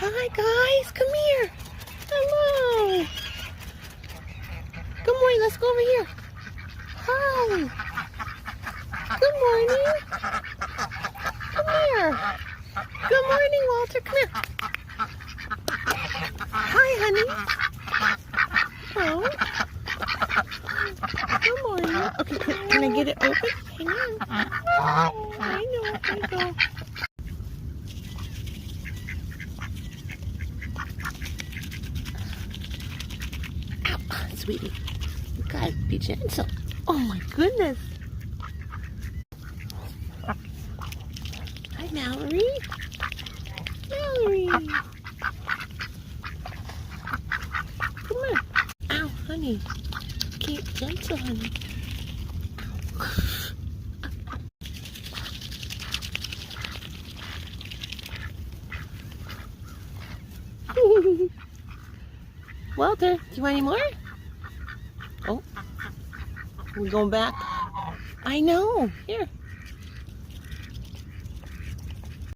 Hi guys, come here. Hello. Good morning, let's go over here. Hi. Good morning. Come here. Good morning, Walter. Come here. Hi, honey. Oh. Good morning. Okay, can I get it open? Hang on. I know. Ow, sweetie. You gotta be gentle. Oh my goodness. Hi, Mallory. Mallory. Come on. Ow, honey. Keep gentle, honey. Walter, do you want any more? Oh, we going back? I know. Here.